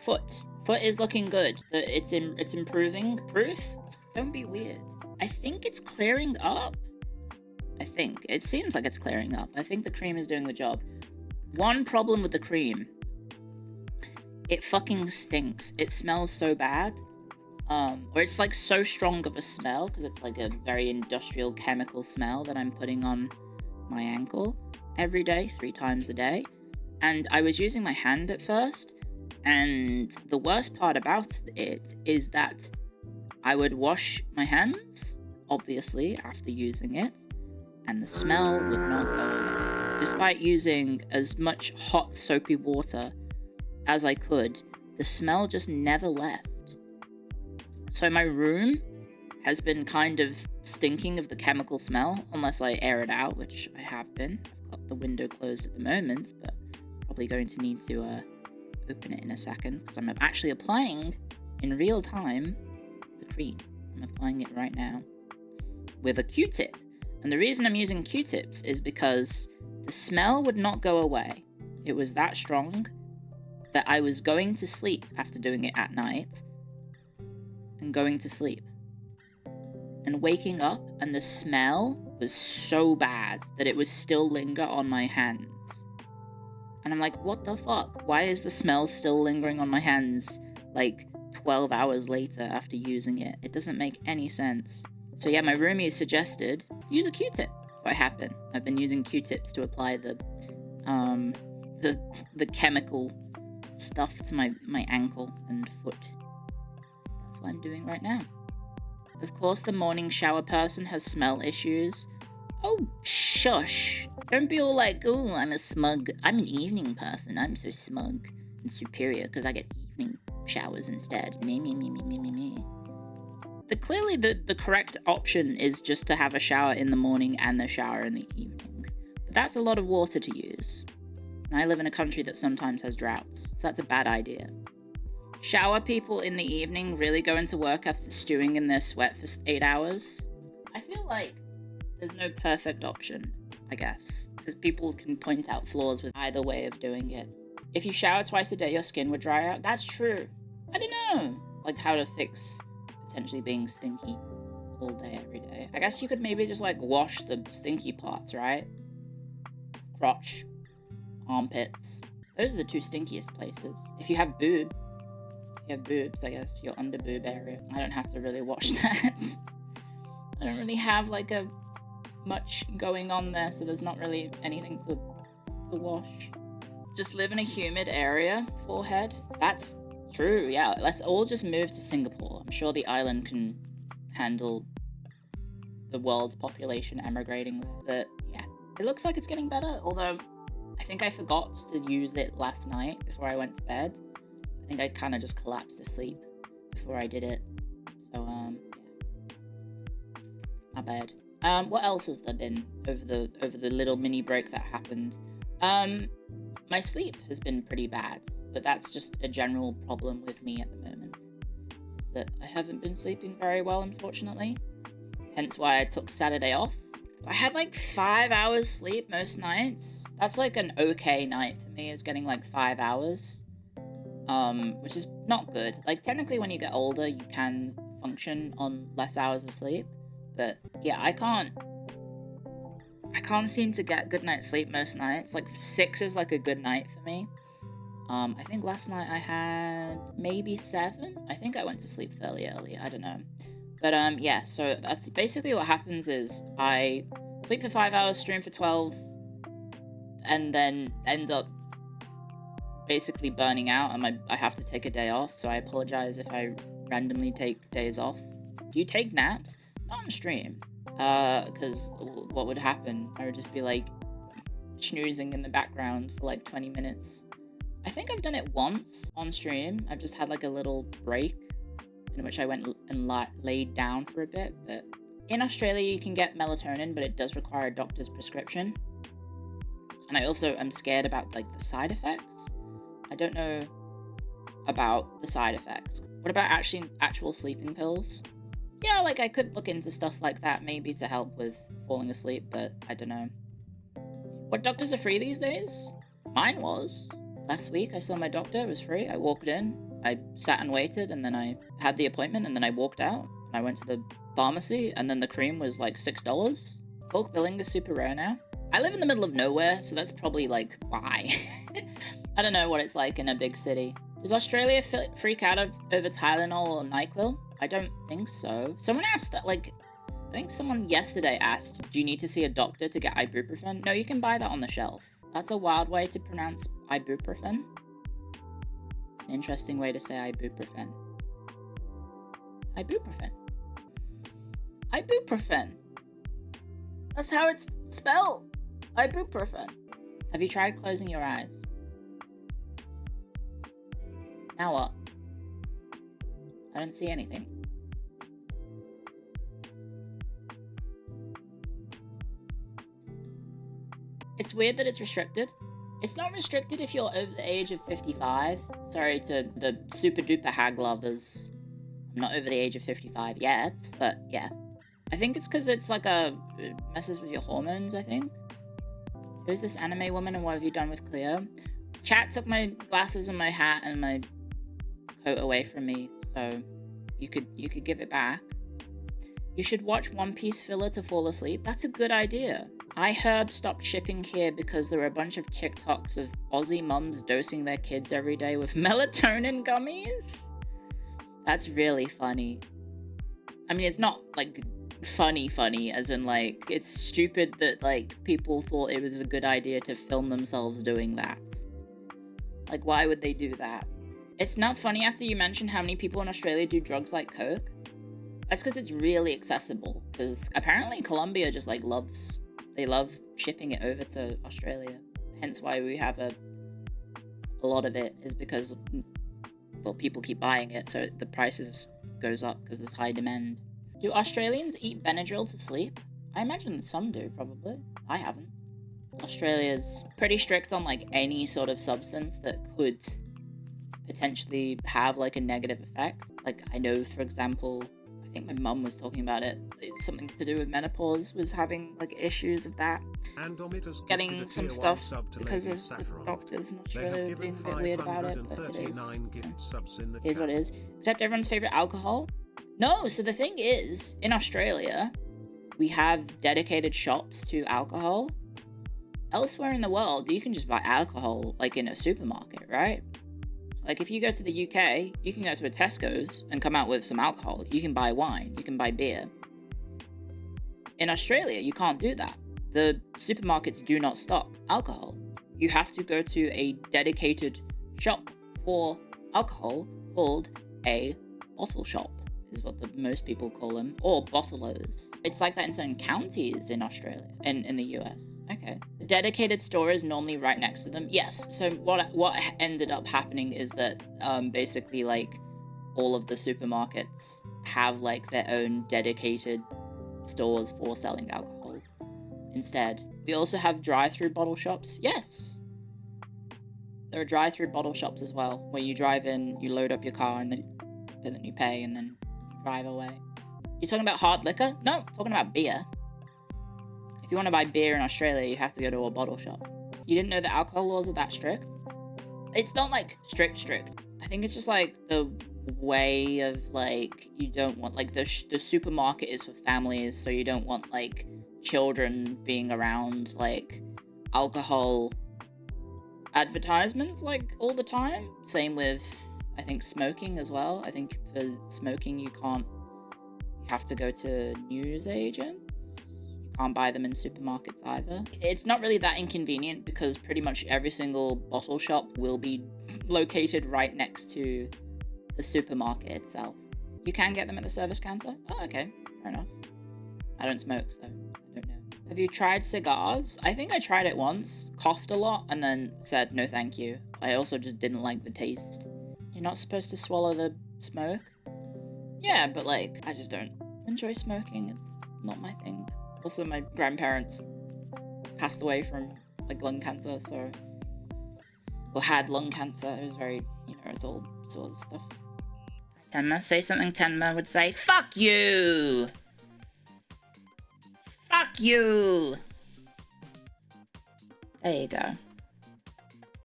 Foot. Foot is looking good. It's improving. Proof? Don't be weird. I think it's clearing up. I think. It seems like it's clearing up. I think the cream is doing the job. One problem with the cream. It fucking stinks. It smells so bad. Or it's like so strong of a smell because it's like a very industrial chemical smell that I'm putting on my ankle every day, 3 times a day. And I was using my hand at first, and the worst part about it is that I would wash my hands, obviously, after using it, and the smell would not go away. Despite using as much hot soapy water as I could, the smell just never left. So my room has been kind of stinking of the chemical smell, unless I air it out, which I have been. I've got the window closed at the moment, but probably going to need to open it in a second, because I'm actually applying in real time the cream. I'm applying it right now with a Q-tip. And the reason I'm using Q-tips is because the smell would not go away. It was that strong that I was going to sleep after doing it at night, and going to sleep and waking up, and the smell was so bad that it would still linger on my hands. And I'm like, what the fuck? Why is the smell still lingering on my hands like 12 hours later after using it? It doesn't make any sense. So yeah, my roomie suggested use a Q-tip. So I have been. I've been using Q-tips to apply the chemical stuff to my ankle and foot. That's what I'm doing right now. Of course, the morning shower person has smell issues. Oh, shush. Don't be all like, oh, I'm an evening person. I'm so smug and superior because I get evening showers instead. Me. Clearly, the correct option is just to have a shower in the morning and the shower in the evening. But that's a lot of water to use. And I live in a country that sometimes has droughts, so that's a bad idea. Shower people in the evening really go into work after stewing in their sweat for 8 hours. I feel like there's no perfect option, I guess, because people can point out flaws with either way of doing it. If you shower twice a day, your skin would dry out. That's true. I don't know, like how to fix potentially being stinky all day, every day. I guess you could maybe just like wash the stinky parts, right? Crotch, armpits. Those are the 2 stinkiest places. If you have boobs, I guess, your under boob area. I don't have to really wash that. I don't really have like much going on there, so there's not really anything to wash. Just live in a humid area, forehead. That's true, yeah. Let's all just move to Singapore. I'm sure the island can handle the world's population emigrating there. But yeah, it looks like it's getting better, although I think I forgot to use it last night before I went to bed. I think I kind of just collapsed asleep before I did it. So, yeah. My bad. What else has there been over the little mini break that happened? My sleep has been pretty bad, but that's just a general problem with me at the moment. Is that I haven't been sleeping very well, unfortunately. Hence why I took Saturday off. I had like 5 hours sleep most nights. That's like an okay night for me, is getting like 5 hours. Which is not good. Like, technically when you get older, you can function on less hours of sleep. But yeah, I can't seem to get good night's sleep most nights. Like 6 is like a good night for me. I think last night I had maybe 7. I think I went to sleep fairly early. I don't know. But yeah, so that's basically what happens is I sleep for 5 hours, stream for 12, and then end up basically burning out, and I have to take a day off, so I apologize if I randomly take days off. Do you take naps? Not on stream. Because what would happen? I would just be like snoozing in the background for like 20 minutes. I think I've done it once on stream. I've just had like a little break in which I went and laid down for a bit. But in Australia you can get melatonin, but it does require a doctor's prescription. And I also am scared about like the side effects. I don't know about the side effects. What about actual sleeping pills? Yeah, like I could look into stuff like that maybe to help with falling asleep, but I don't know. What doctors are free these days? Mine was. Last week I saw my doctor, it was free. I walked in, I sat and waited, and then I had the appointment, and then I walked out. I went to the pharmacy, and then the cream was like $6. Bulk billing is super rare now. I live in the middle of nowhere, so that's probably like why. I don't know what it's like in a big city. Does Australia freak out over Tylenol or NyQuil? I don't think so. Someone asked that, like, I think someone yesterday asked, do you need to see a doctor to get ibuprofen? No, you can buy that on the shelf. That's a wild way to pronounce ibuprofen. An interesting way to say ibuprofen. Ibuprofen. Ibuprofen. That's how it's spelled. Ibuprofen. Have you tried closing your eyes? Now what? I don't see anything. It's weird that it's restricted. It's not restricted if you're over the age of 55. Sorry to the super duper hag lovers. I'm not over the age of 55 yet, but yeah. I think it's because it's like it messes with your hormones, I think. Who's this anime woman and what have you done with Clio? Chat took my glasses and my hat and my coat away from me, so you could give it back. You should watch One Piece filler to fall asleep. That's a good idea. iHerb stopped shipping here because there were a bunch of TikToks of Aussie mums dosing their kids every day with melatonin gummies. That's really funny. I mean, it's not like funny as in like it's stupid that like people thought it was a good idea to film themselves doing that. Like, why would they do that? It's not funny after you mention how many people in Australia do drugs like coke. That's because it's really accessible, because apparently Colombia just like love shipping it over to Australia. Hence why we have a lot of it, is because, well, people keep buying it, so the prices goes up because there's high demand. Do Australians eat Benadryl to sleep? I imagine some do, probably. I haven't. Australia's pretty strict on like any sort of substance that could potentially have like a negative effect. Like, I know, for example, I think my mum was talking about it. It's something to do with menopause, was having like issues of that. Getting some stuff because of the doctors in Australia being a bit weird about it, but it is. Here's what it is. Except everyone's favorite alcohol? No, so the thing is, in Australia, we have dedicated shops to alcohol. Elsewhere in the world, you can just buy alcohol like in a supermarket, right? Like, if you go to the UK, you can go to a Tesco's and come out with some alcohol. You can buy wine, you can buy beer. In Australia, you can't do that. The supermarkets do not stock alcohol. You have to go to a dedicated shop for alcohol called a bottle shop, is what most people call them, or bottle-os. It's like that in certain counties in Australia, in the US. Okay. The dedicated store is normally right next to them. Yes. So what ended up happening is that basically like all of the supermarkets have like their own dedicated stores for selling alcohol instead. We also have drive-through bottle shops. Yes. There are drive-through bottle shops as well, where you drive in, you load up your car, and then you pay, and then you drive away. You talking about hard liquor? No, I'm talking about beer. If you want to buy beer in Australia, you have to go to a bottle shop. You didn't know the alcohol laws are that strict? It's not like strict. I think it's just like the way of like, you don't want like the supermarket is for families, so you don't want like children being around like alcohol advertisements like all the time. Same with, I think, smoking as well. I think for smoking you have to go to news agents. Can't buy them in supermarkets either. It's not really that inconvenient because pretty much every single bottle shop will be located right next to the supermarket itself. You can get them at the service counter? Oh, okay. Fair enough. I don't smoke, so I don't know. Have you tried cigars? I think I tried it once, coughed a lot, and then said no thank you. I also just didn't like the taste. You're not supposed to swallow the smoke? Yeah, but like, I just don't enjoy smoking. It's not my thing. Also, my grandparents passed away from like lung cancer, or had lung cancer. It was very, it's all sort of stuff. Tenma, say something Tenma would say. Fuck you! Fuck you! There you go.